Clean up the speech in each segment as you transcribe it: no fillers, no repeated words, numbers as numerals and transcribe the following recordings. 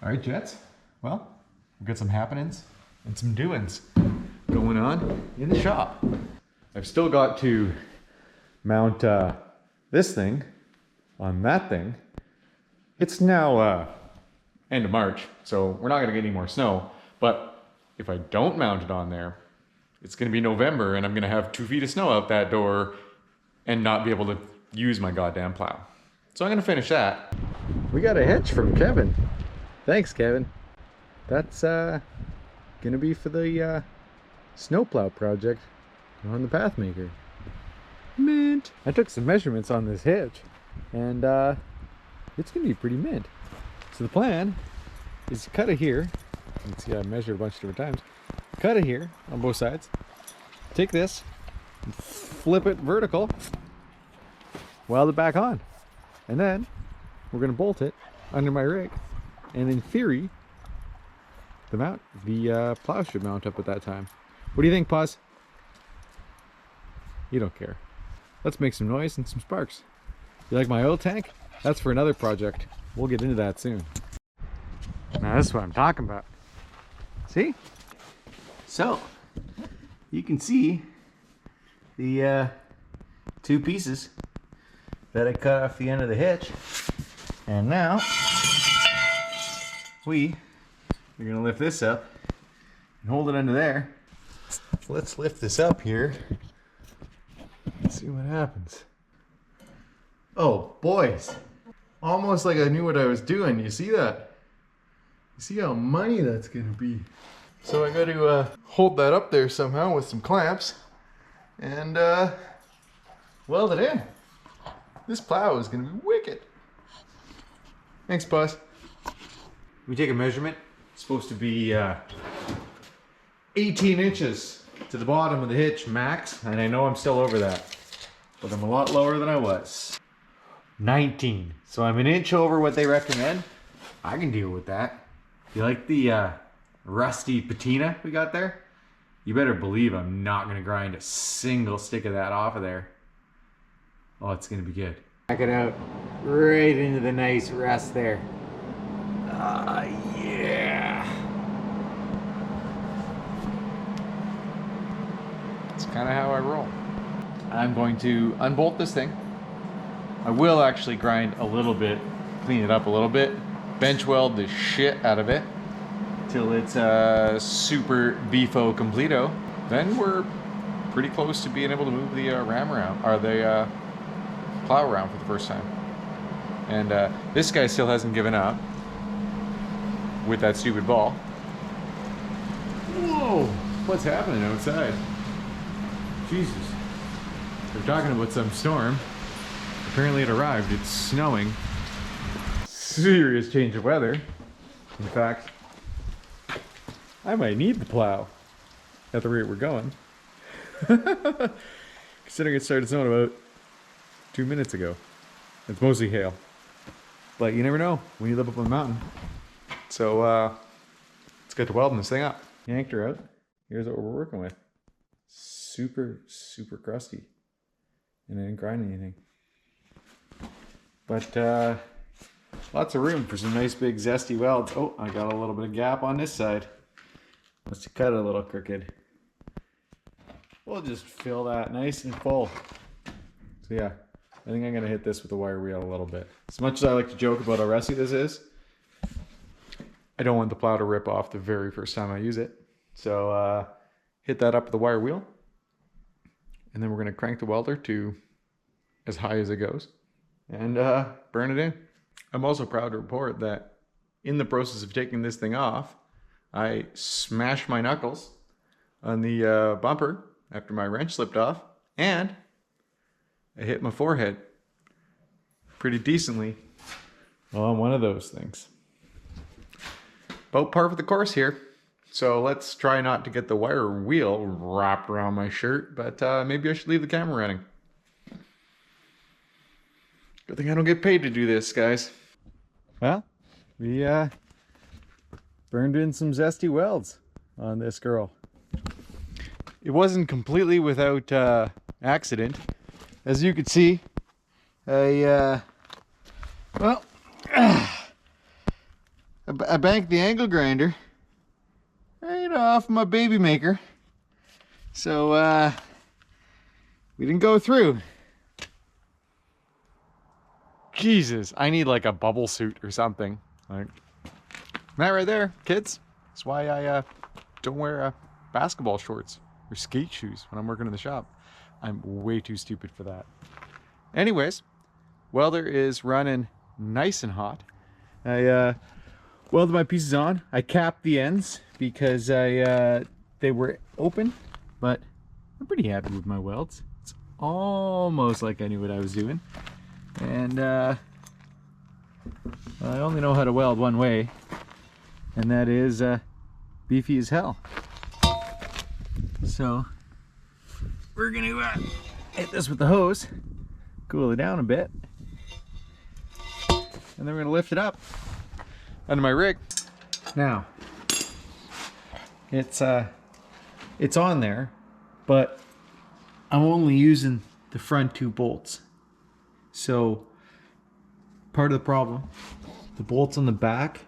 All right, Jets. Well, we've got some happenings and some doings going on in the shop. I've still got to mount this thing on that thing. It's now end of March, so we're not gonna get any more snow. But if I don't mount it on there, it's gonna be November and I'm gonna have 2 feet of snow out that door and not be able to use my goddamn plow. So I'm gonna finish that. We got a hitch from Kevin. Thanks, Kevin. That's gonna be for the Snowplow project on the Pathmaker. Mint. I took some measurements on this hitch and it's gonna be pretty mint. So the plan is to cut it here. You can see I measured a bunch of different times. Cut it here on both sides. Take this and flip it vertical. Weld it back on. And then we're gonna bolt it under my rig. And in theory, the plow should mount up at that time. What do you think, Paz? You don't care. Let's make some noise and some sparks. You like my oil tank? That's for another project. We'll get into that soon. Now this is what I'm talking about. See? So, you can see the 2 pieces that I cut off the end of the hitch. And now, we're gonna lift this up and hold it under there. Let's lift this up here. Let's see what happens. Oh, boys. Almost like I knew what I was doing. You see that? You see how money that's gonna be? So I got to hold that up there somehow with some clamps and weld it in. This plow is gonna be wicked. Thanks, boss. We take a measurement. It's supposed to be 18 inches to the bottom of the hitch max, and I know I'm still over that, but I'm a lot lower than I was. 19. So I'm an inch over what they recommend. I can deal with that. You like the rusty patina we got there? You better believe I'm not gonna grind a single stick of that off of there. Oh, it's gonna be good. Back it out right into the nice rust there. Yeah. That's kind of how I roll. I'm going to unbolt this thing. I will actually grind a little bit, clean it up a little bit, bench weld the shit out of it till it's super beefo completo. Then we're pretty close to being able to move the ram around, or the plow around for the first time. And this guy still hasn't given up with that stupid ball. Whoa, what's happening outside? Jesus. They're talking about some storm. Apparently it arrived. It's snowing. Serious change of weather. In fact, I might need the plow at the rate we're going. Considering it started snowing about 2 minutes ago. It's mostly hail. But you never know when you live up on the mountain. So let's get to welding this thing up. Yanked her out. Here's what we're working with. Super, super crusty. And I didn't grind anything. But lots of room for some nice big zesty welds. Oh, I got a little bit of gap on this side. Let's cut it a little crooked. We'll just fill that nice and full. So yeah, I think I'm gonna hit this with the wire wheel a little bit. As much as I like to joke about how rusty this is, I don't want the plow to rip off the very first time I use it. So hit that up with the wire wheel. And then we're gonna crank the welder to as high as it goes and burn it in. I'm also proud to report that in the process of taking this thing off, I smashed my knuckles on the bumper after my wrench slipped off, and I hit my forehead pretty decently on one of those things. About par for the course here. So let's try not to get the wire wheel wrapped around my shirt, but maybe I should leave the camera running. Good thing I don't get paid to do this, guys. Well, we burned in some zesty welds on this girl. It wasn't completely without accident. As you can see, I I banked the angle grinder right off my baby maker. So we didn't go through. Jesus, I need like a bubble suit or something. Like that right there, kids. That's why I don't wear basketball shorts or skate shoes when I'm working in the shop. I'm way too stupid for that. Anyways, welder is running nice and hot. I welded my pieces on. I capped the ends because they were open, but I'm pretty happy with my welds. It's almost like I knew what I was doing. And I only know how to weld one way, and that is beefy as hell. So we're gonna hit this with the hose, cool it down a bit, and then we're gonna lift it up onto my rig. Now it's on there, but I'm only using the front two bolts. So part of the problem, the bolts on the back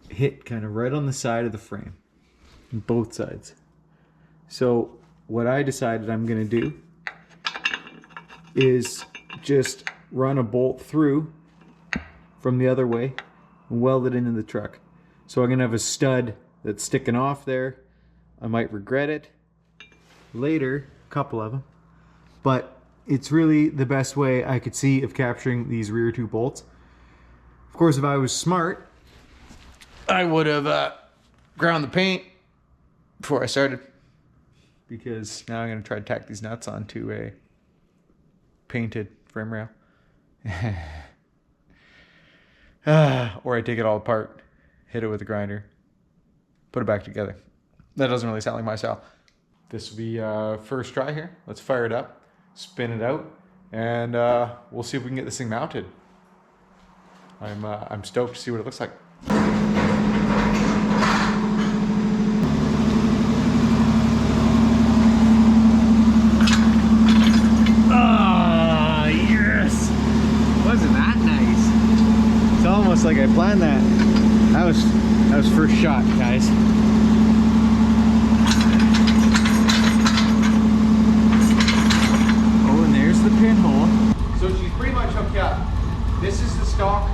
hit kind of right on the side of the frame, on both sides. So what I decided I'm gonna do is just run a bolt through from the other way and weld it into the truck. So I'm gonna have a stud that's sticking off there. I might regret it later, a couple of them, but it's really the best way I could see of capturing these rear two bolts. Of course, if I was smart, I would have ground the paint before I started, because now I'm going to try to tack these nuts onto a painted frame rail. Or I take it all apart, hit it with a grinder, put it back together. That doesn't really sound like my style. This will be first try here. Let's fire it up, spin it out, and we'll see if we can get this thing mounted. I'm stoked to see what it looks like. Ah, yes! Wasn't that nice? It's almost like I planned that. That was first shot, guys. The pinhole. So she's pretty much hooked up. This is the stock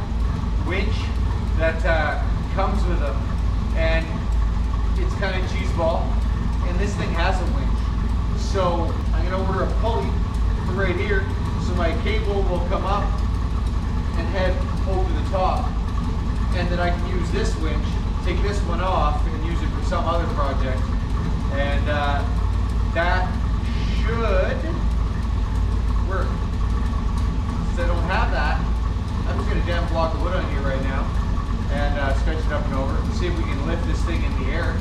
winch that comes with them, and it's kind of cheeseball, and this thing has a winch. So I'm going to order a pulley for right here, so my cable will come up and head over the top, and then I can use this winch, take this one off, and use it for some other project, and that should work. Since I don't have that, I'm just going to jam a block of wood on here right now and stretch it up and over and see if we can lift this thing in the air.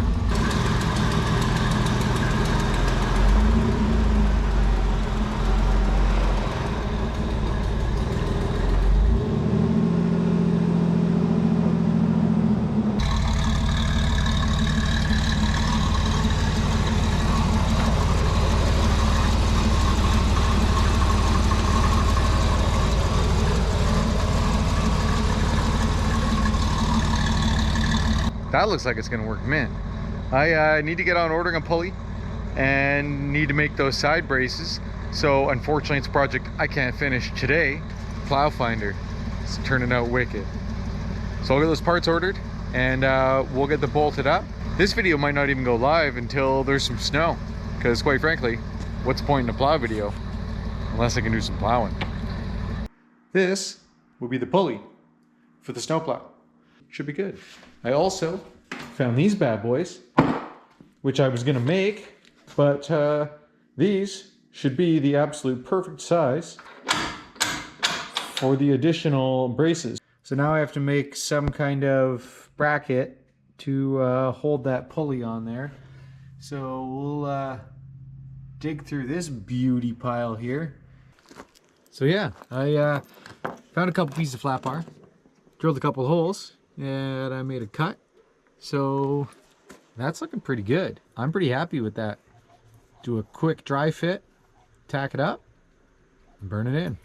That looks like it's gonna work, man. I need to get on ordering a pulley and need to make those side braces. So unfortunately, it's a project I can't finish today. Plow finder, it's turning out wicked. So I'll get those parts ordered and we'll get them bolted up. This video might not even go live until there's some snow, because quite frankly, what's the point in a plow video unless I can do some plowing? This will be the pulley for the snowplow. Should be good. I also found these bad boys, which I was gonna make, but these should be the absolute perfect size for the additional braces. So now I have to make some kind of bracket to hold that pulley on there. So we'll dig through this beauty pile here. So yeah, I found a couple pieces of flat bar, drilled a couple of holes, and I made a cut. So that's looking pretty good. I'm pretty happy with that. Do a quick dry fit, tack it up, and burn it in.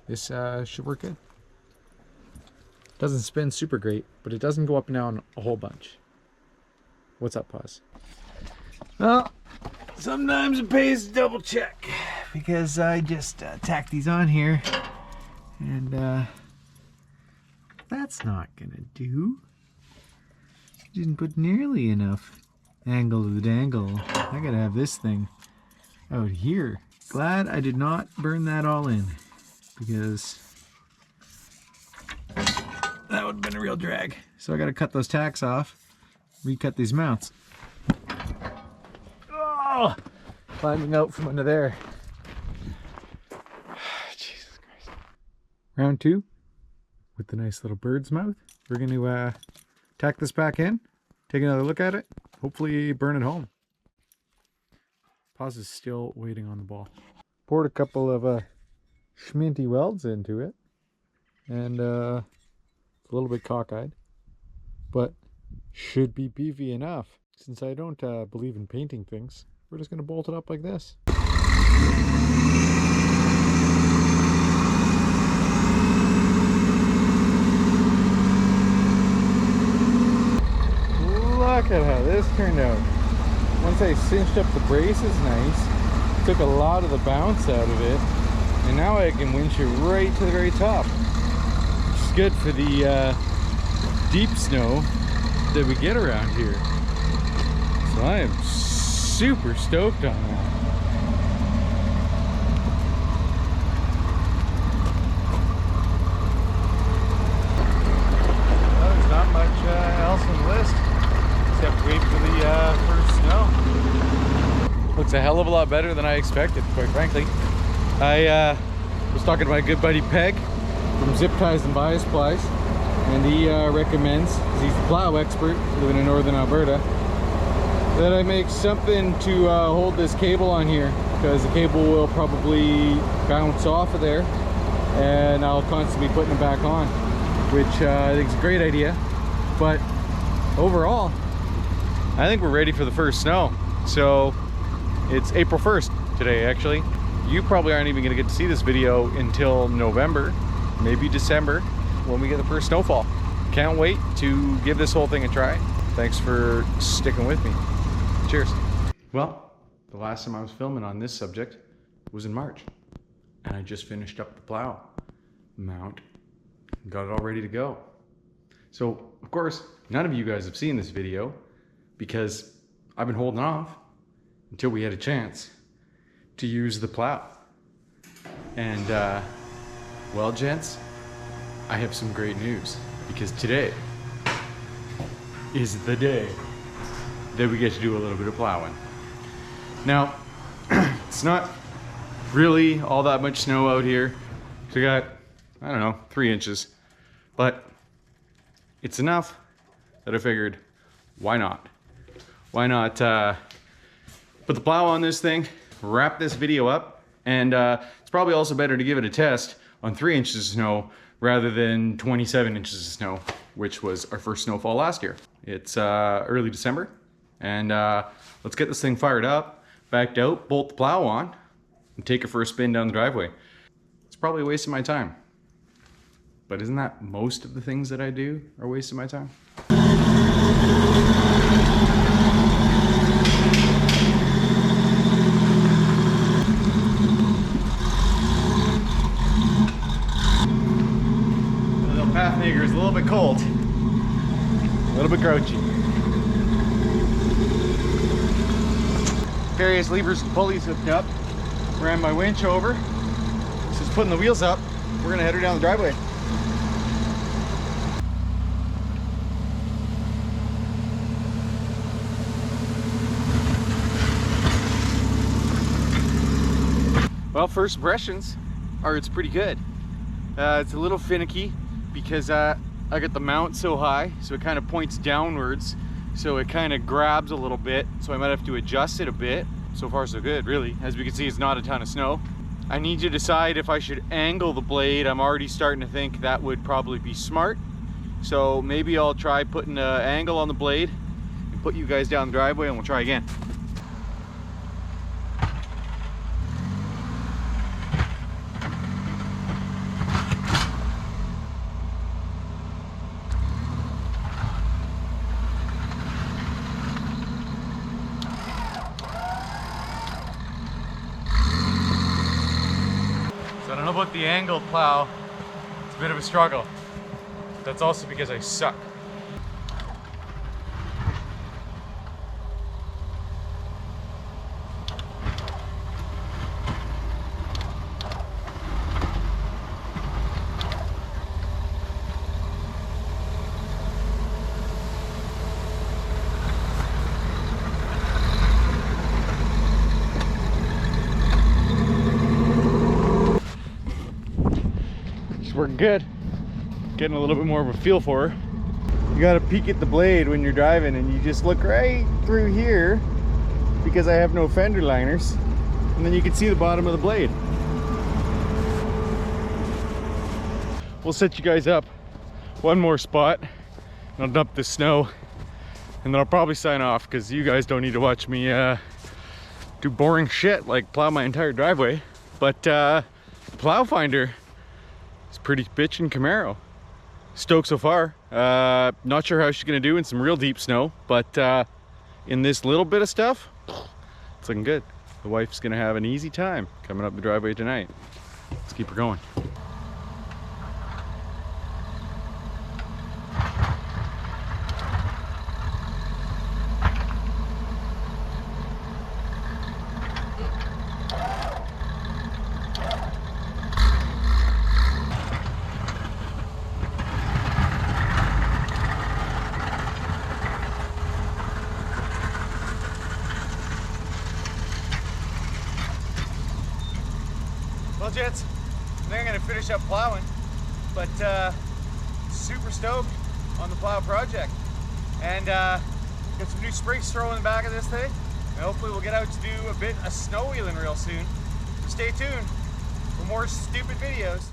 This should work good. Doesn't spin super great, but it doesn't go up and down a whole bunch. What's up, Paz? Well, sometimes it pays to double check because I just tacked these on here and that's not gonna do. Didn't put nearly enough angle to the dangle. I gotta have this thing out here. Glad I did not burn that all in because that would have been a real drag. So I gotta cut those tacks off, recut these mounts. Oh, climbing out from under there. Jesus Christ. Round 2 with the nice little bird's mouth. We're gonna tack this back in, take another look at it, hopefully burn it home. Paz is still waiting on the ball. Poured a couple of schminty welds into it, and a little bit cockeyed, but should be beefy enough. Since I don't believe in painting things, we're just going to bolt it up like this. Look at how this turned out. Once I cinched up the braces nice, took a lot of the bounce out of it, and now I can winch it right to the very top. Which is good for the deep snow that we get around here. So I am super stoked on that. Well, there's not much else on the list except wait for the first snow. Looks a hell of a lot better than I expected, quite frankly. I was talking to my good buddy Peg from Zip Ties and Bias Plies, and he recommends, because he's the plow expert living in northern Alberta, that I make something to hold this cable on here, because the cable will probably bounce off of there and I'll constantly be putting it back on, which I think is a great idea. But overall, I think we're ready for the first snow. So it's April 1st today, actually. You probably aren't even gonna get to see this video until November, maybe December, when we get the first snowfall. Can't wait to give this whole thing a try. Thanks for sticking with me. Cheers. Well, the last time I was filming on this subject was in March, and I just finished up the plow mount, got it all ready to go. So, of course, none of you guys have seen this video because I've been holding off until we had a chance to use the plow. And, well, gents, I have some great news, because today is the day that we get to do a little bit of plowing. Now, it's not really all that much snow out here. We got, I don't know, 3 inches, but it's enough that I figured, why not? Why not put the plow on this thing, wrap this video up, and it's probably also better to give it a test on 3 inches of snow rather than 27 inches of snow, which was our first snowfall last year. It's early December, and let's get this thing fired up, backed out, bolt the plow on, and take it for a spin down the driveway. It's probably a waste of my time, but isn't that most of the things that I do are a waste of my time? Pathmaker is a little bit cold, a little bit grouchy. Various levers and pulleys hooked up. Ran my winch over. This is putting the wheels up. We're gonna head her down the driveway. Well, first impressions are it's pretty good. It's a little finicky because I got the mount so high, so it kind of points downwards, so it kind of grabs a little bit, so I might have to adjust it a bit. So far so good, really. As we can see, it's not a ton of snow. I need to decide if I should angle the blade. I'm already starting to think that would probably be smart, so maybe I'll try putting an angle on the blade and put you guys down the driveway, and we'll try again. about the angled plow. It's a bit of a struggle. That's also because I suck. Working good. Getting a little bit more of a feel for her. You gotta peek at the blade when you're driving and you just look right through here because I have no fender liners, and then you can see the bottom of the blade. We'll set you guys up one more spot and I'll dump this snow, and then I'll probably sign off because you guys don't need to watch me do boring shit like plow my entire driveway. But the plow finder, pretty bitchin' Camaro. Stoked so far. Not sure how she's gonna do in some real deep snow, but in this little bit of stuff, it's looking good. The wife's gonna have an easy time coming up the driveway tonight. Let's keep her going. Well, gents, I think I'm gonna finish up plowing, but super stoked on the plow project, and got some new springs thrown in the back of this thing, and hopefully we'll get out to do a bit of snow wheeling real soon. So stay tuned for more stupid videos.